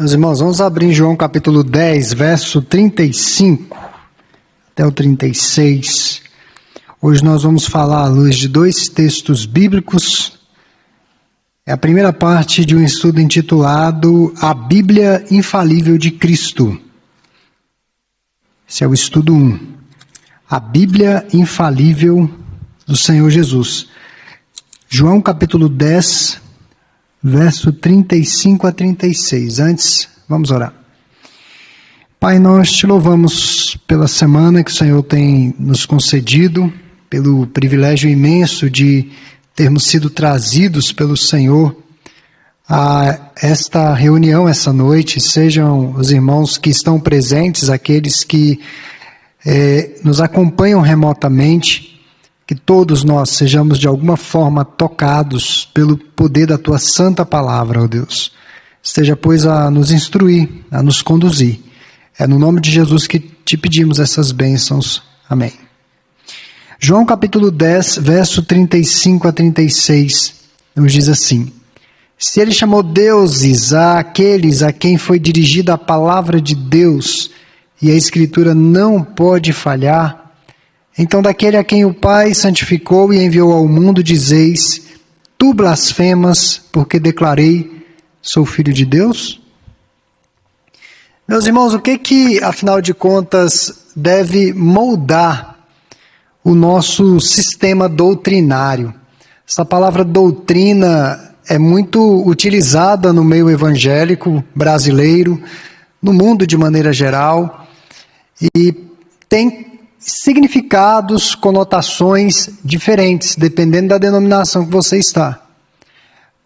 Meus irmãos, vamos abrir em João capítulo 10, verso 35 até o 36. Hoje nós vamos falar à luz de dois textos bíblicos. É a primeira parte de um estudo intitulado A Bíblia Infalível de Cristo. Esse é o estudo 1. A Bíblia Infalível do Senhor Jesus. João capítulo 10, verso 35 a 36. Antes, vamos orar. Pai, nós te louvamos pela semana que o Senhor tem nos concedido, pelo privilégio imenso de termos sido trazidos pelo Senhor a esta reunião essa noite. Sejam os irmãos que estão presentes, aqueles que nos acompanham remotamente, que todos nós sejamos de alguma forma tocados pelo poder da Tua santa palavra, ó Deus. Esteja, pois, a nos instruir, a nos conduzir. É no nome de Jesus que te pedimos essas bênçãos. Amém. João capítulo 10, verso 35 a 36, nos diz assim: Se ele chamou deuses àqueles a quem foi dirigida a palavra de Deus, e a Escritura não pode falhar, então daquele a quem o Pai santificou e enviou ao mundo, dizeis: Tu blasfemas, porque declarei, sou filho de Deus? Meus irmãos, o que afinal de contas, deve moldar o nosso sistema doutrinário? Essa palavra doutrina é muito utilizada no meio evangélico brasileiro, no mundo de maneira geral, e tem significados, conotações diferentes, dependendo da denominação que você está.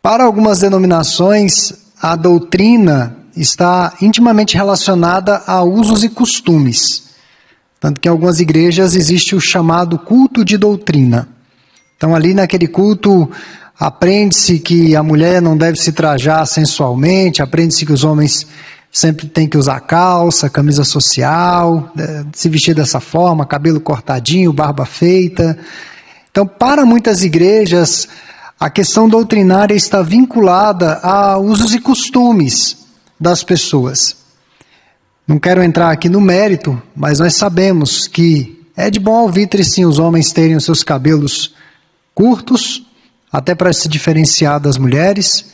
Para algumas denominações, a doutrina está intimamente relacionada a usos e costumes. Tanto que em algumas igrejas existe o chamado culto de doutrina. Então ali naquele culto aprende-se que a mulher não deve se trajar sensualmente, aprende-se que os homens sempre têm que usar calça, camisa social, se vestir dessa forma, cabelo cortadinho, barba feita. Então, para muitas igrejas, a questão doutrinária está vinculada a usos e costumes das pessoas. Não quero entrar aqui no mérito, mas nós sabemos que é de bom alvitre sim os homens terem os seus cabelos curtos, até para se diferenciar das mulheres,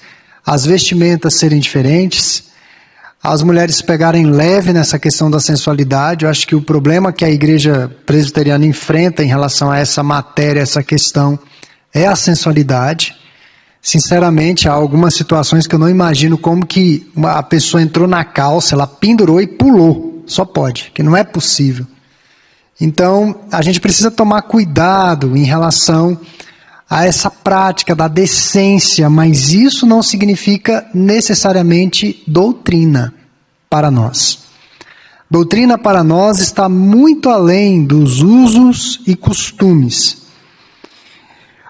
as vestimentas serem diferentes, as mulheres pegarem leve nessa questão da sensualidade. Eu acho que o problema que a igreja presbiteriana enfrenta em relação a essa matéria, essa questão, é a sensualidade. Sinceramente, há algumas situações que eu não imagino como que a pessoa entrou na calça, ela pendurou e pulou. Só pode, que não é possível. Então, a gente precisa tomar cuidado em relação a essa prática da decência, mas isso não significa necessariamente doutrina para nós. Doutrina para nós está muito além dos usos e costumes.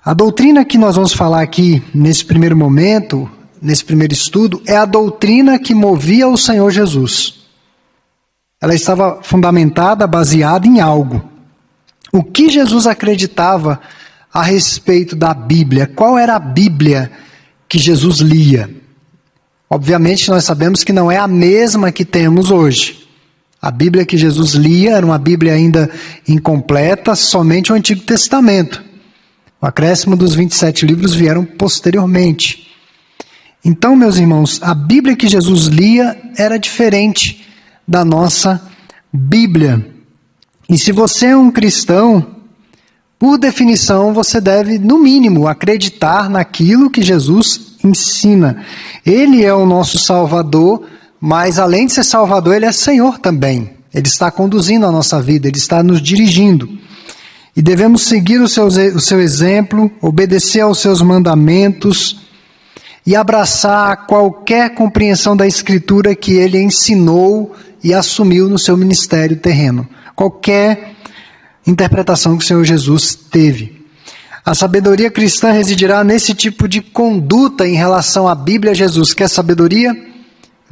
A doutrina que nós vamos falar aqui nesse primeiro momento, nesse primeiro estudo, é a doutrina que movia o Senhor Jesus. Ela estava fundamentada, baseada em algo. O que Jesus acreditava a respeito da Bíblia? Qual era a Bíblia que Jesus lia? Obviamente nós sabemos que não é a mesma que temos hoje. A Bíblia que Jesus lia era uma Bíblia ainda incompleta, somente o Antigo Testamento. O acréscimo dos 27 livros vieram posteriormente. Então, meus irmãos, a Bíblia que Jesus lia era diferente da nossa Bíblia. E se você é um cristão, por definição, você deve, no mínimo, acreditar naquilo que Jesus ensina. Ele é o nosso Salvador, mas além de ser Salvador, Ele é Senhor também. Ele está conduzindo a nossa vida, Ele está nos dirigindo. E devemos seguir o seu exemplo, obedecer aos seus mandamentos e abraçar qualquer compreensão da Escritura que Ele ensinou e assumiu no seu ministério terreno. Qualquer interpretação que o Senhor Jesus teve. A sabedoria cristã residirá nesse tipo de conduta em relação à Bíblia. Jesus quer sabedoria?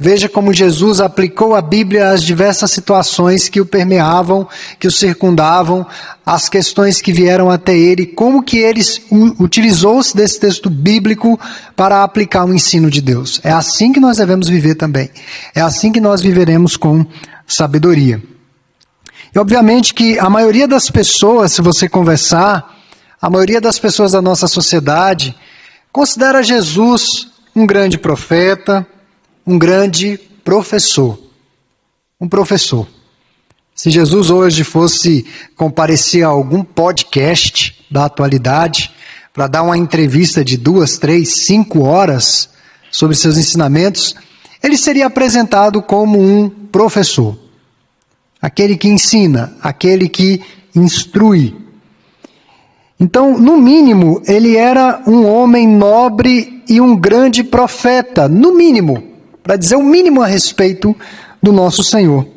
Veja como Jesus aplicou a Bíblia às diversas situações que o permeavam, que o circundavam, as questões que vieram até ele, como que ele utilizou-se desse texto bíblico para aplicar o ensino de Deus. É assim que nós devemos viver também. É assim que nós viveremos com sabedoria. E obviamente que a maioria das pessoas, se você conversar, a maioria das pessoas da nossa sociedade considera Jesus um grande profeta, um grande professor. Um professor. Se Jesus hoje fosse comparecer a algum podcast da atualidade para dar uma entrevista de 2, 3, 5 horas sobre seus ensinamentos, ele seria apresentado como um professor. Aquele que ensina, aquele que instrui. Então, no mínimo, ele era um homem nobre e um grande profeta, no mínimo, para dizer o mínimo a respeito do nosso Senhor.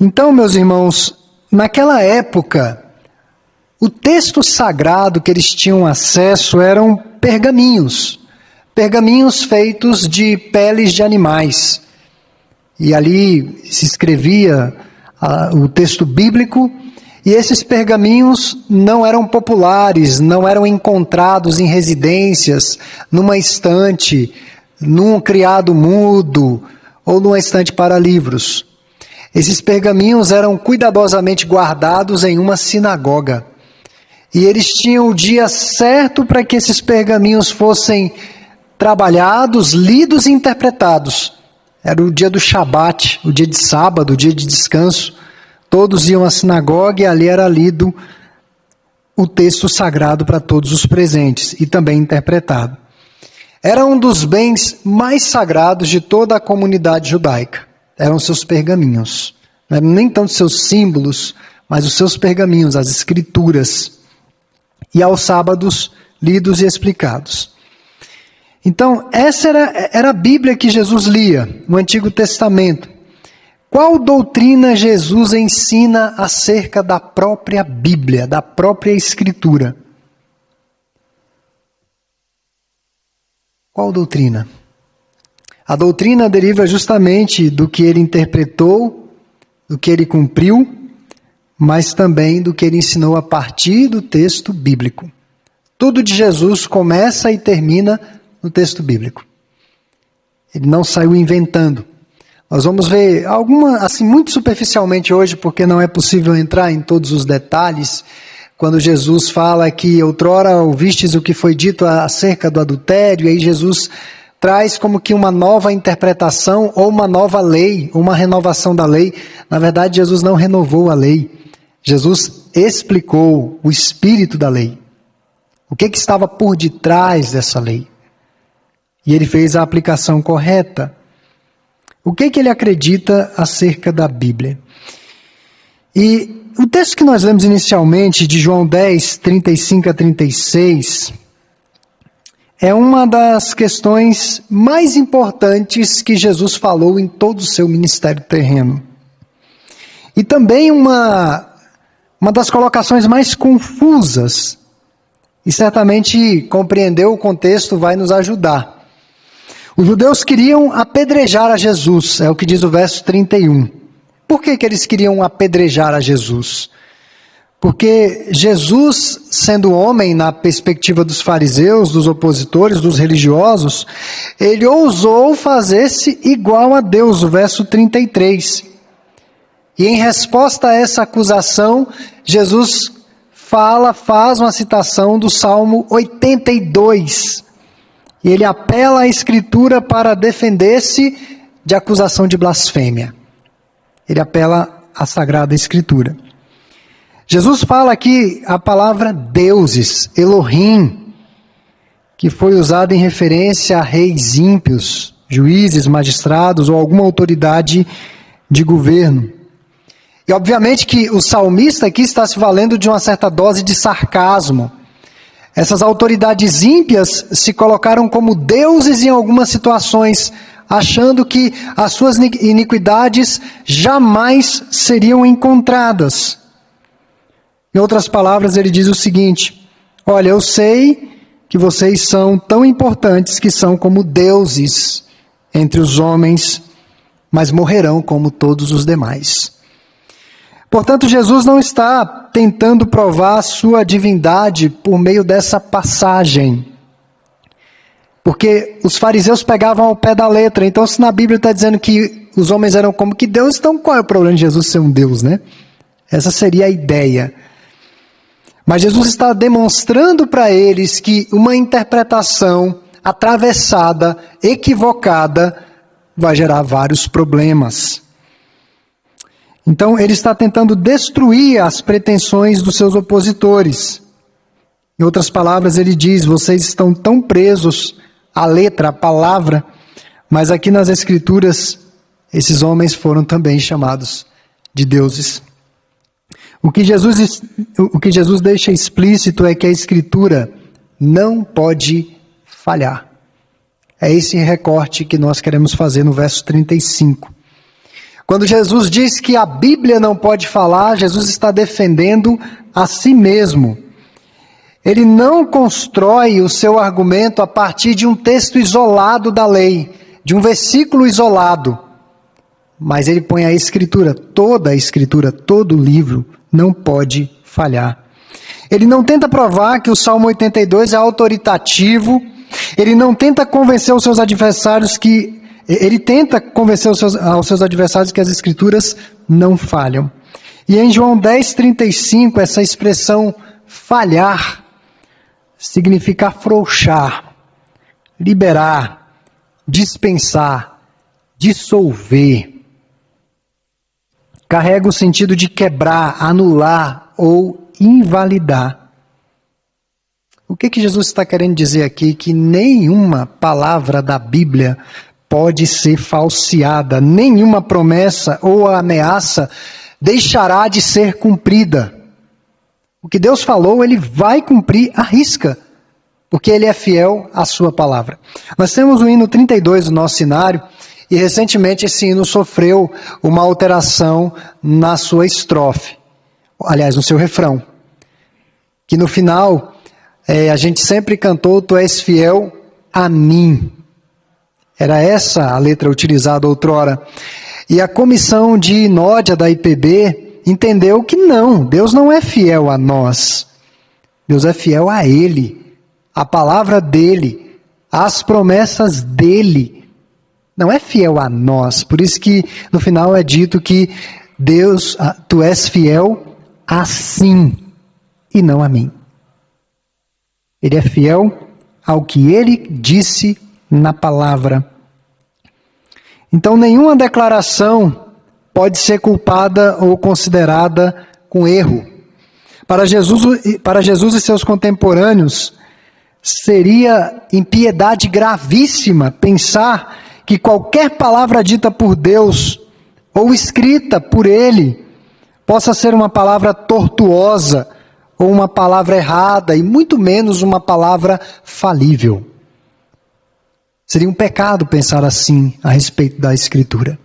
Então, meus irmãos, naquela época, o texto sagrado que eles tinham acesso eram pergaminhos feitos de peles de animais. E ali se escrevia o texto bíblico, e esses pergaminhos não eram populares, não eram encontrados em residências, numa estante, num criado mudo ou numa estante para livros. Esses pergaminhos eram cuidadosamente guardados em uma sinagoga. E eles tinham o dia certo para que esses pergaminhos fossem trabalhados, lidos e interpretados. Era o dia do Shabat, o dia de sábado, o dia de descanso. Todos iam à sinagoga e ali era lido o texto sagrado para todos os presentes e também interpretado. Era um dos bens mais sagrados de toda a comunidade judaica. Eram seus pergaminhos. Não eram nem tanto seus símbolos, mas os seus pergaminhos, as escrituras. E aos sábados, lidos e explicados. Então, essa era a Bíblia que Jesus lia, no Antigo Testamento. Qual doutrina Jesus ensina acerca da própria Bíblia, da própria Escritura? Qual doutrina? A doutrina deriva justamente do que ele interpretou, do que ele cumpriu, mas também do que ele ensinou a partir do texto bíblico. Tudo de Jesus começa e termina no texto bíblico. Ele não saiu inventando. Nós vamos ver assim, muito superficialmente hoje, porque não é possível entrar em todos os detalhes, quando Jesus fala que outrora ouvistes o que foi dito acerca do adultério, e aí Jesus traz como que uma nova interpretação, ou uma nova lei, uma renovação da lei. Na verdade, Jesus não renovou a lei. Jesus explicou o espírito da lei. O que estava por detrás dessa lei? E ele fez a aplicação correta. O que ele acredita acerca da Bíblia? E o texto que nós lemos inicialmente, de João 10, 35 a 36, é uma das questões mais importantes que Jesus falou em todo o seu ministério terreno. E também uma das colocações mais confusas, e certamente compreender o contexto vai nos ajudar. Os judeus queriam apedrejar a Jesus, é o que diz o verso 31. Por que eles queriam apedrejar a Jesus? Porque Jesus, sendo homem na perspectiva dos fariseus, dos opositores, dos religiosos, ele ousou fazer-se igual a Deus, o verso 33. E em resposta a essa acusação, Jesus faz uma citação do Salmo 82. E ele apela à Escritura para defender-se de acusação de blasfêmia. Ele apela à Sagrada Escritura. Jesus fala aqui a palavra deuses, Elohim, que foi usada em referência a reis ímpios, juízes, magistrados ou alguma autoridade de governo. E obviamente que o salmista aqui está se valendo de uma certa dose de sarcasmo. Essas autoridades ímpias se colocaram como deuses em algumas situações, achando que as suas iniquidades jamais seriam encontradas. Em outras palavras, ele diz o seguinte: olha, eu sei que vocês são tão importantes que são como deuses entre os homens, mas morrerão como todos os demais. Portanto, Jesus não está tentando provar a sua divindade por meio dessa passagem. Porque os fariseus pegavam ao pé da letra. Então, se na Bíblia está dizendo que os homens eram como que Deus, então qual é o problema de Jesus ser um Deus, né? Essa seria a ideia. Mas Jesus está demonstrando para eles que uma interpretação atravessada, equivocada, vai gerar vários problemas. Então, ele está tentando destruir as pretensões dos seus opositores. Em outras palavras, ele diz: vocês estão tão presos à letra, à palavra, mas aqui nas Escrituras, esses homens foram também chamados de deuses. O que Jesus deixa explícito é que a Escritura não pode falhar. É esse recorte que nós queremos fazer no verso 35. Quando Jesus diz que a Bíblia não pode falar, Jesus está defendendo a si mesmo. Ele não constrói o seu argumento a partir de um texto isolado da lei, de um versículo isolado. Mas ele põe a Escritura, toda a Escritura, todo o livro, não pode falhar. Ele não tenta provar que o Salmo 82 é autoritativo, ele não tenta convencer os seus adversários que... Ele tenta convencer aos seus adversários que as Escrituras não falham. E em João 10:35, essa expressão falhar significa afrouxar, liberar, dispensar, dissolver. Carrega o sentido de quebrar, anular ou invalidar. O que Jesus está querendo dizer aqui? Que nenhuma palavra da Bíblia pode ser falseada, nenhuma promessa ou ameaça deixará de ser cumprida. O que Deus falou, Ele vai cumprir à risca, porque Ele é fiel à sua palavra. Nós temos o hino 32 do nosso cenário, e recentemente esse hino sofreu uma alteração na sua estrofe, aliás, no seu refrão, que no final a gente sempre cantou: Tu és fiel a mim. Era essa a letra utilizada outrora. E a comissão de Nódia da IPB entendeu que não, Deus não é fiel a nós. Deus é fiel a Ele, a palavra dEle, as promessas dEle. Não é fiel a nós. Por isso que no final é dito que Deus, tu és fiel assim e não a mim. Ele é fiel ao que Ele disse na palavra. Então, nenhuma declaração pode ser culpada ou considerada com erro. Para Jesus e seus contemporâneos, seria impiedade gravíssima pensar que qualquer palavra dita por Deus ou escrita por Ele possa ser uma palavra tortuosa ou uma palavra errada e muito menos uma palavra falível. Seria um pecado pensar assim a respeito da Escritura.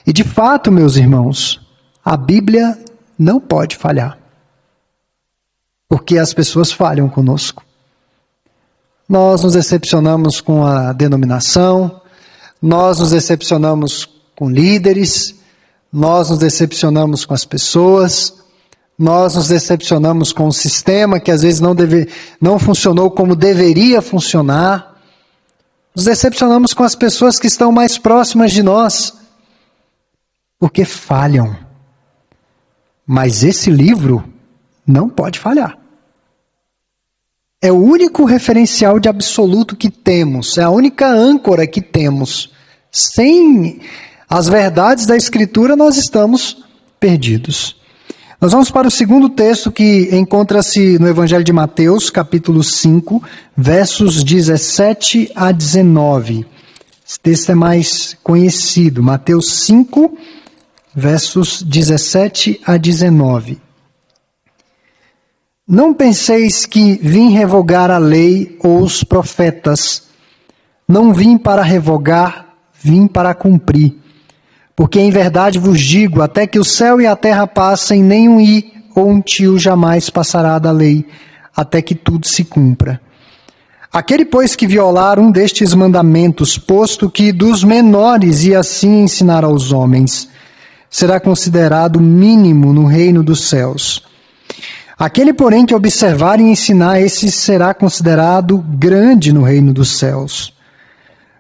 E de fato, meus irmãos, a Bíblia não pode falhar. Porque as pessoas falham conosco. Nós nos decepcionamos com a denominação, nós nos decepcionamos com líderes, nós nos decepcionamos com as pessoas, nós nos decepcionamos com o sistema que às vezes não funcionou como deveria funcionar. Nos decepcionamos com as pessoas que estão mais próximas de nós, porque falham. Mas esse livro não pode falhar. É o único referencial de absoluto que temos, é a única âncora que temos. Sem as verdades da Escritura, nós estamos perdidos. Nós vamos para o segundo texto que encontra-se no Evangelho de Mateus, capítulo 5, versos 17 a 19. Esse texto é mais conhecido. Mateus 5, versos 17 a 19. Não penseis que vim revogar a lei ou os profetas. Não vim para revogar, vim para cumprir. Porque em verdade vos digo, até que o céu e a terra passem, nem um i ou um tio jamais passará da lei, até que tudo se cumpra. Aquele, pois, que violar um destes mandamentos, posto que dos menores e assim ensinar aos homens, será considerado mínimo no reino dos céus. Aquele, porém, que observar e ensinar, esse será considerado grande no reino dos céus.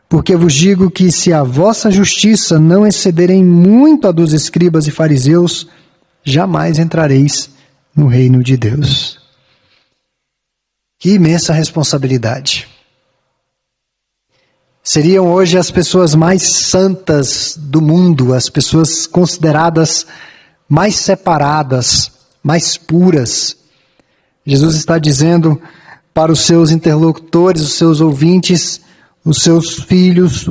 Porque vos digo que se a vossa justiça não excederem muito a dos escribas e fariseus, jamais entrareis no reino de Deus. Que imensa responsabilidade. Seriam hoje as pessoas mais santas do mundo, as pessoas consideradas mais separadas, mais puras. Jesus está dizendo para os seus interlocutores, os seus ouvintes, os seus filhos,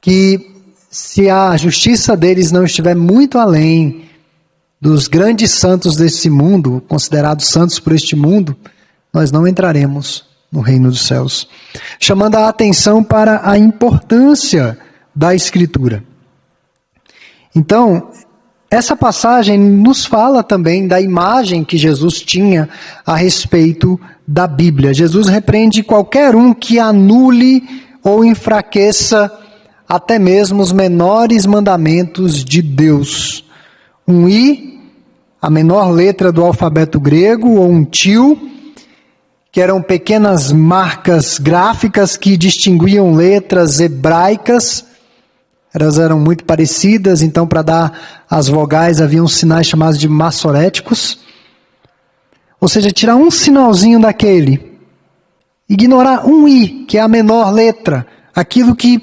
que se a justiça deles não estiver muito além dos grandes santos desse mundo, considerados santos por este mundo, nós não entraremos no reino dos céus. Chamando a atenção para a importância da Escritura. Então, essa passagem nos fala também da imagem que Jesus tinha a respeito da Bíblia. Jesus repreende qualquer um que anule ou enfraqueça até mesmo os menores mandamentos de Deus. Um I, a menor letra do alfabeto grego, ou um til, que eram pequenas marcas gráficas que distinguiam letras hebraicas. Elas eram muito parecidas, então para dar as vogais havia uns sinais chamados de massoréticos. Ou seja, tirar um sinalzinho daquele, ignorar um I, que é a menor letra, aquilo que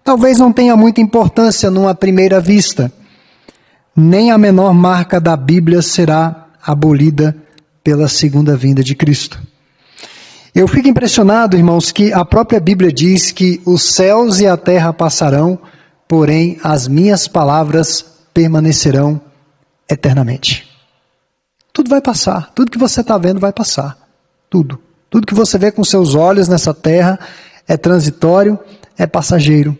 talvez não tenha muita importância numa primeira vista. Nem a menor marca da Bíblia será abolida pela segunda vinda de Cristo. Eu fico impressionado, irmãos, que a própria Bíblia diz que os céus e a terra passarão, porém as minhas palavras permanecerão eternamente. Tudo vai passar, tudo que você está vendo vai passar, tudo. Tudo que você vê com seus olhos nessa terra é transitório, é passageiro.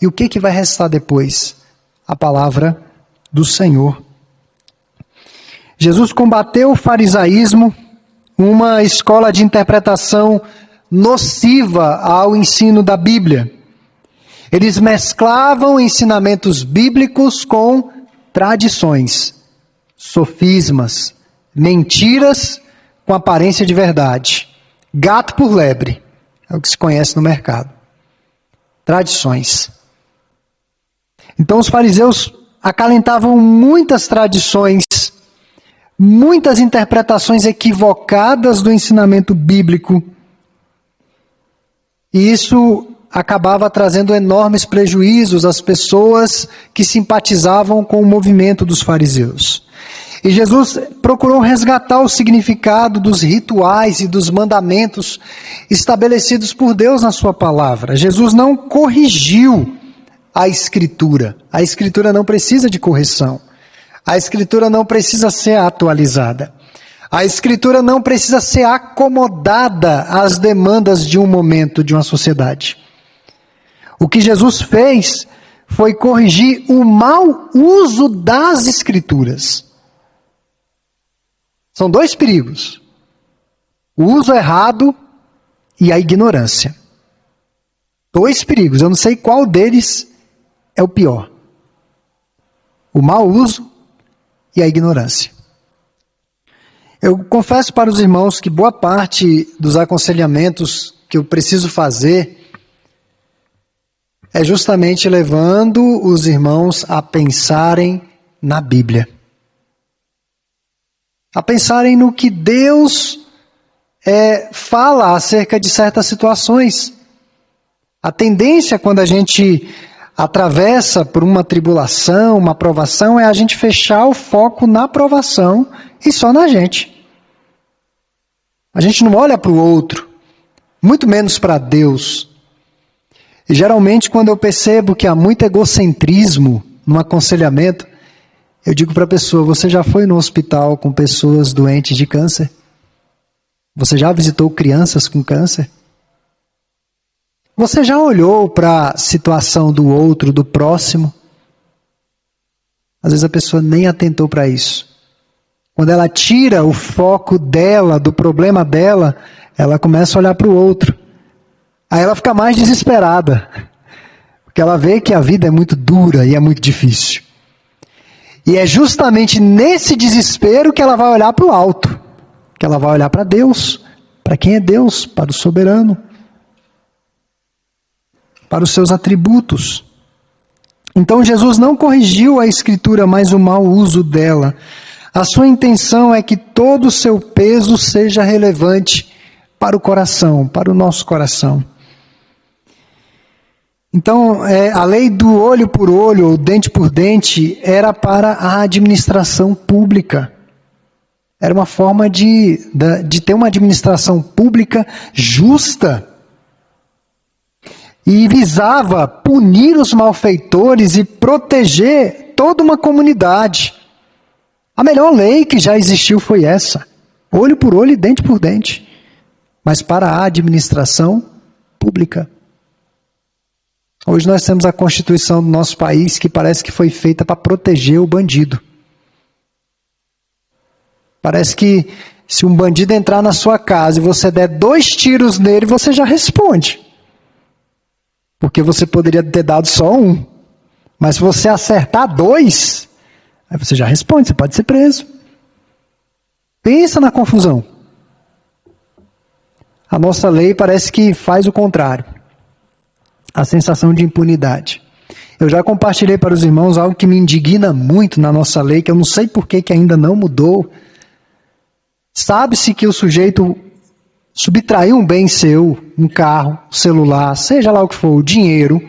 E o que vai restar depois? A palavra do Senhor. Jesus combateu o farisaísmo, uma escola de interpretação nociva ao ensino da Bíblia. Eles mesclavam ensinamentos bíblicos com tradições, sofismas, mentiras com aparência de verdade. Gato por lebre, é o que se conhece no mercado. Tradições. Então os fariseus acalentavam muitas tradições, muitas interpretações equivocadas do ensinamento bíblico. E isso acabava trazendo enormes prejuízos às pessoas que simpatizavam com o movimento dos fariseus. E Jesus procurou resgatar o significado dos rituais e dos mandamentos estabelecidos por Deus na sua palavra. Jesus não corrigiu a Escritura. A Escritura não precisa de correção. A Escritura não precisa ser atualizada. A Escritura não precisa ser acomodada às demandas de um momento, de uma sociedade. O que Jesus fez foi corrigir o mau uso das Escrituras. São dois perigos: o uso errado e a ignorância. Dois perigos, eu não sei qual deles é o pior: o mau uso e a ignorância. Eu confesso para os irmãos que boa parte dos aconselhamentos que eu preciso fazer é justamente levando os irmãos a pensarem na Bíblia. A pensarem no que Deus fala acerca de certas situações. A tendência quando a gente atravessa por uma tribulação, uma provação, é a gente fechar o foco na provação e só na gente. A gente não olha para o outro, muito menos para Deus. E geralmente quando eu percebo que há muito egocentrismo no aconselhamento, eu digo para a pessoa: você já foi no hospital com pessoas doentes de câncer? Você já visitou crianças com câncer? Você já olhou para a situação do outro, do próximo? Às vezes a pessoa nem atentou para isso. Quando ela tira o foco dela, do problema dela, ela começa a olhar para o outro. Aí ela fica mais desesperada, porque ela vê que a vida é muito dura e é muito difícil. E é justamente nesse desespero que ela vai olhar para o alto, que ela vai olhar para Deus, para quem é Deus, para o soberano, para os seus atributos. Então Jesus não corrigiu a Escritura, mas o mau uso dela. A sua intenção é que todo o seu peso seja relevante para o coração, para o nosso coração. Então, a lei do olho por olho, ou dente por dente, era para a administração pública. Era uma forma de ter uma administração pública justa. E visava punir os malfeitores e proteger toda uma comunidade. A melhor lei que já existiu foi essa. Olho por olho e dente por dente. Mas para a administração pública. Hoje nós temos a Constituição do nosso país que parece que foi feita para proteger o bandido. Parece que se um bandido entrar na sua casa e você der 2 tiros nele, você já responde. Porque você poderia ter dado só 1. Mas se você acertar 2, aí você já responde, você pode ser preso. Pensa na confusão. A nossa lei parece que faz o contrário. A sensação de impunidade. Eu já compartilhei para os irmãos algo que me indigna muito na nossa lei, que eu não sei por que ainda não mudou. Sabe-se que o sujeito subtraiu um bem seu, um carro, celular, seja lá o que for, o dinheiro,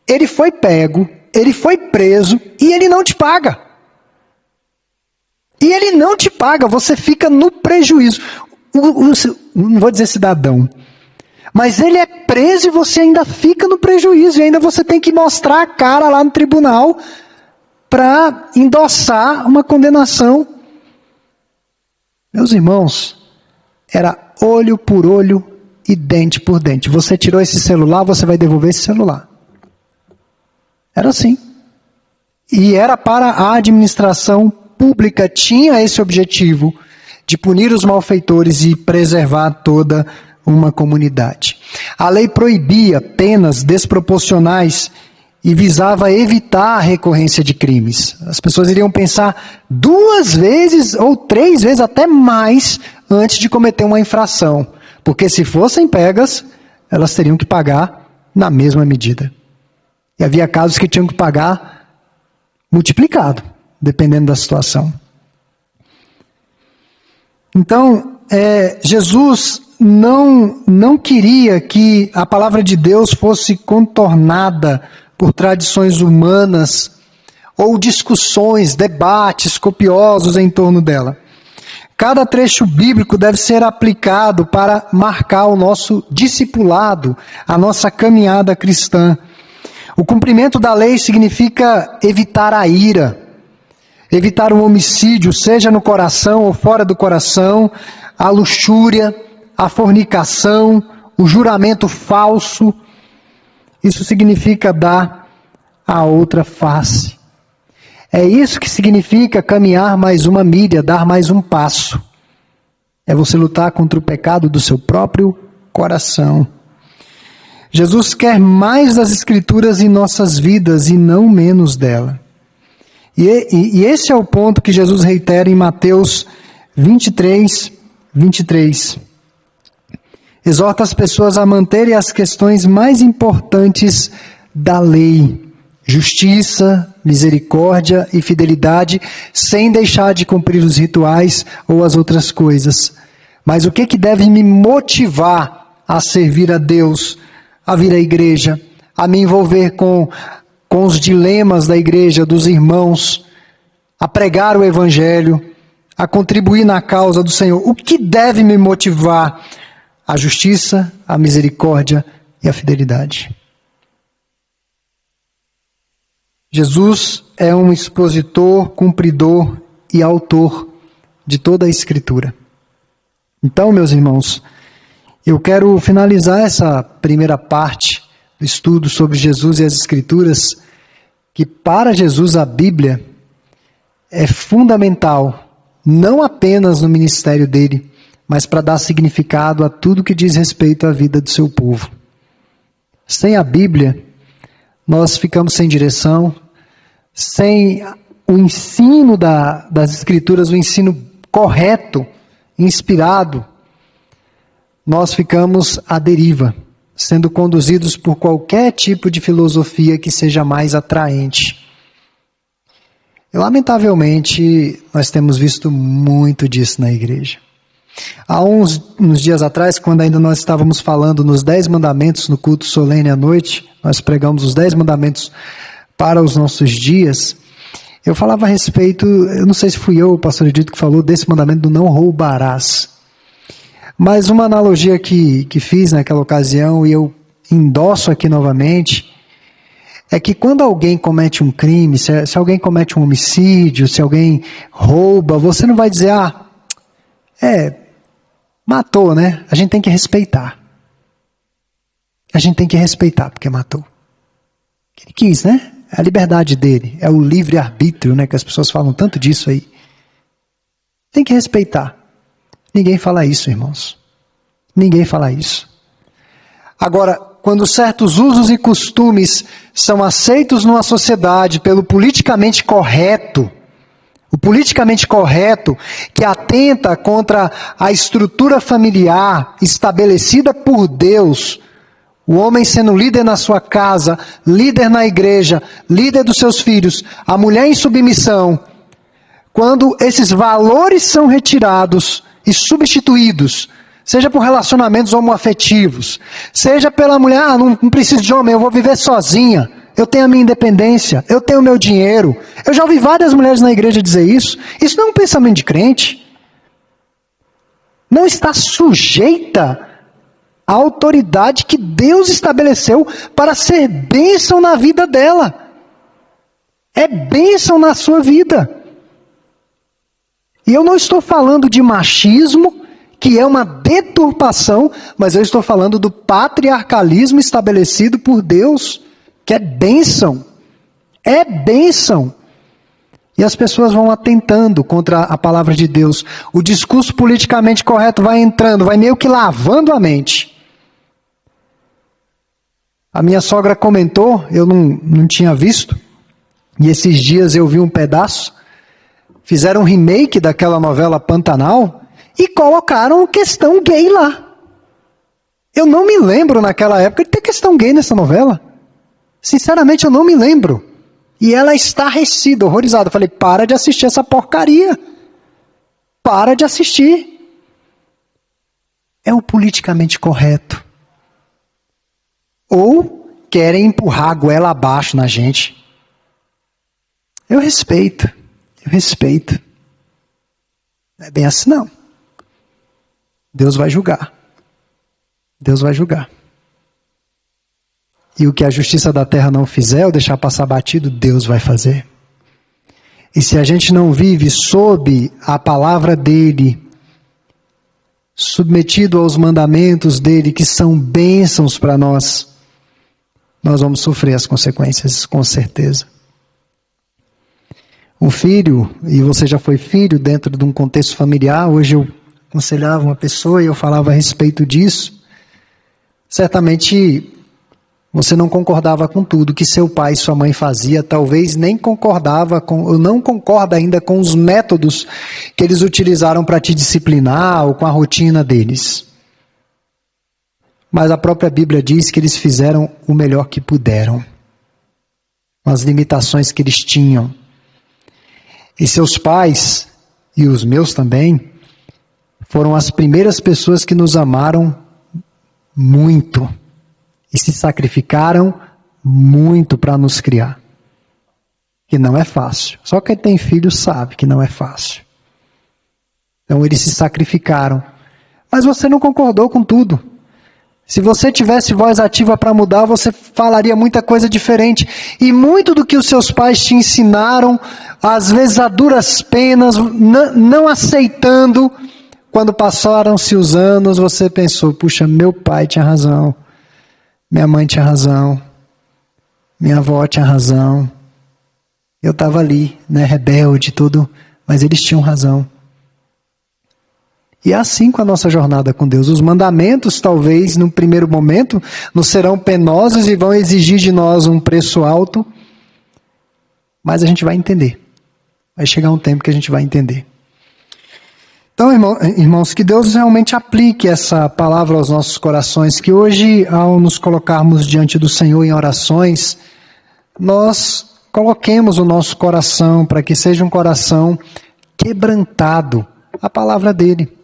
ele foi pego, ele foi preso e ele não te paga. E ele não te paga, você fica no prejuízo. Não vou dizer cidadão, mas ele é preso e você ainda fica no prejuízo, e ainda você tem que mostrar a cara lá no tribunal para endossar uma condenação. Meus irmãos, era olho por olho e dente por dente. Você tirou esse celular, você vai devolver esse celular. Era assim. E era para a administração pública, tinha esse objetivo de punir os malfeitores e preservar toda uma comunidade. A lei proibia penas desproporcionais e visava evitar a recorrência de crimes. As pessoas iriam pensar 2 vezes ou 3 vezes, até mais, antes de cometer uma infração. Porque se fossem pegas, elas teriam que pagar na mesma medida. E havia casos que tinham que pagar multiplicado, dependendo da situação. Então, Jesus não queria que a palavra de Deus fosse contornada por tradições humanas ou discussões, debates copiosos em torno dela. Cada trecho bíblico deve ser aplicado para marcar o nosso discipulado, a nossa caminhada cristã. O cumprimento da lei significa evitar a ira, evitar um homicídio, seja no coração ou fora do coração, a luxúria, a fornicação, o juramento falso. Isso significa dar a outra face. É isso que significa caminhar mais uma milha, dar mais um passo. É você lutar contra o pecado do seu próprio coração. Jesus quer mais das Escrituras em nossas vidas e não menos dela. E esse é o ponto que Jesus reitera em Mateus 23, 23. Exorta as pessoas a manterem as questões mais importantes da lei: justiça, misericórdia e fidelidade, sem deixar de cumprir os rituais ou as outras coisas. Mas o que deve me motivar a servir a Deus, a vir à igreja, a me envolver com os dilemas da igreja, dos irmãos, a pregar o evangelho, a contribuir na causa do Senhor? O que deve me motivar? A justiça, a misericórdia e a fidelidade. Jesus é um expositor, cumpridor e autor de toda a Escritura. Então, meus irmãos, eu quero finalizar essa primeira parte do estudo sobre Jesus e as Escrituras, que para Jesus a Bíblia é fundamental, não apenas no ministério dele, mas para dar significado a tudo que diz respeito à vida do seu povo. Sem a Bíblia, nós ficamos sem direção, sem o ensino das Escrituras, o ensino correto, inspirado, nós ficamos à deriva, sendo conduzidos por qualquer tipo de filosofia que seja mais atraente. E, lamentavelmente, nós temos visto muito disso na igreja. Há uns dias atrás, quando ainda nós estávamos falando nos 10 mandamentos no culto solene à noite, nós pregamos os 10 mandamentos para os nossos dias, eu falava a respeito, eu não sei se fui eu ou o pastor Edito que falou desse mandamento do não roubarás. Mas uma analogia que fiz naquela ocasião, e eu endosso aqui novamente, é que quando alguém comete um crime, se alguém comete um homicídio, se alguém rouba, você não vai dizer, matou, né? A gente tem que respeitar. A gente tem que respeitar porque matou. Ele quis, né? É a liberdade dele, é o livre-arbítrio, né? Que as pessoas falam tanto disso aí. Tem que respeitar. Ninguém fala isso, irmãos. Ninguém fala isso. Agora, quando certos usos e costumes são aceitos numa sociedade pelo politicamente correto, o politicamente correto que atenta contra a estrutura familiar estabelecida por Deus, o homem sendo líder na sua casa, líder na igreja, líder dos seus filhos, a mulher em submissão, quando esses valores são retirados e substituídos, seja por relacionamentos homoafetivos, seja pela mulher, não preciso de homem, eu vou viver sozinha, eu tenho a minha independência, eu tenho o meu dinheiro. Eu já ouvi várias mulheres na igreja dizer isso. Isso não é um pensamento de crente. Não está sujeita à autoridade que Deus estabeleceu para ser bênção na vida dela. É bênção na sua vida. E eu não estou falando de machismo, que é uma deturpação, mas eu estou falando do patriarcalismo estabelecido por Deus, que é bênção. É bênção. E as pessoas vão atentando contra a palavra de Deus. O discurso politicamente correto vai entrando, vai meio que lavando a mente. A minha sogra comentou, eu não tinha visto, e esses dias eu vi um pedaço. Fizeram um remake daquela novela Pantanal e colocaram questão gay lá. Eu não me lembro naquela época de ter questão gay nessa novela. Sinceramente, eu não me lembro. E ela estarrecida, horrorizada. Eu falei, para de assistir essa porcaria. Para de assistir. É o politicamente correto. Ou querem empurrar a goela abaixo na gente. Eu respeito. Não é bem assim, não. Deus vai julgar. Deus vai julgar. E o que a justiça da terra não fizer, ou deixar passar batido, Deus vai fazer. E se a gente não vive sob a palavra dele, submetido aos mandamentos dele, que são bênçãos para nós, nós vamos sofrer as consequências, com certeza. Um filho, e você já foi filho dentro de um contexto familiar, hoje eu aconselhava uma pessoa e eu falava a respeito disso, certamente você não concordava com tudo que seu pai e sua mãe fazia, talvez nem concordava com, ou não concorda ainda com os métodos que eles utilizaram para te disciplinar ou com a rotina deles. Mas a própria Bíblia diz que eles fizeram o melhor que puderam, com as limitações que eles tinham. E seus pais, e os meus também, foram as primeiras pessoas que nos amaram muito e se sacrificaram muito para nos criar. Que não é fácil. Só quem tem filho sabe que não é fácil. Então eles se sacrificaram. Mas você não concordou com tudo. Se você tivesse voz ativa para mudar, você falaria muita coisa diferente. E muito do que os seus pais te ensinaram, às vezes a duras penas, não aceitando, quando passaram-se os anos, você pensou, puxa, meu pai tinha razão, minha mãe tinha razão, minha avó tinha razão, eu estava ali, né, rebelde, tudo, mas eles tinham razão. E é assim com a nossa jornada com Deus. Os mandamentos, talvez, no primeiro momento, nos serão penosos e vão exigir de nós um preço alto, mas a gente vai entender. Vai chegar um tempo que a gente vai entender. Então, irmãos, que Deus realmente aplique essa palavra aos nossos corações, que hoje, ao nos colocarmos diante do Senhor em orações, nós coloquemos o nosso coração para que seja um coração quebrantado à palavra dele.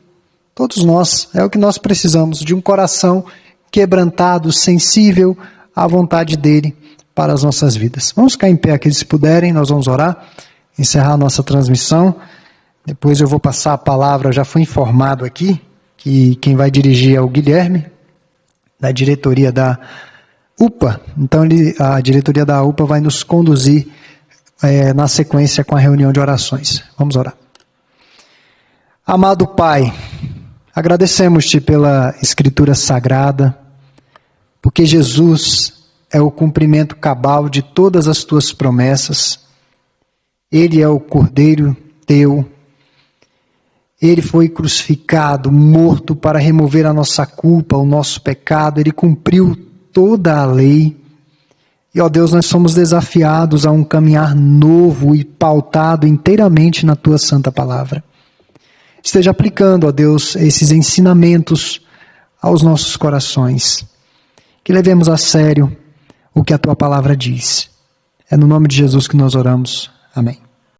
Todos nós, é o que nós precisamos, de um coração quebrantado, sensível à vontade dele para as nossas vidas. Vamos ficar em pé aqui se puderem, nós vamos orar, encerrar a nossa transmissão. Depois eu vou passar a palavra, já fui informado aqui, que quem vai dirigir é o Guilherme, da diretoria da UPA. Então a diretoria da UPA vai nos conduzir na sequência com a reunião de orações. Vamos orar. Amado Pai, agradecemos-te pela Escritura Sagrada, porque Jesus é o cumprimento cabal de todas as tuas promessas. Ele é o Cordeiro teu. Ele foi crucificado, morto para remover a nossa culpa, o nosso pecado. Ele cumpriu toda a lei. E, ó Deus, nós somos desafiados a um caminhar novo e pautado inteiramente na tua santa palavra. Esteja aplicando, ó Deus, esses ensinamentos aos nossos corações. Que levemos a sério o que a tua palavra diz. É no nome de Jesus que nós oramos. Amém.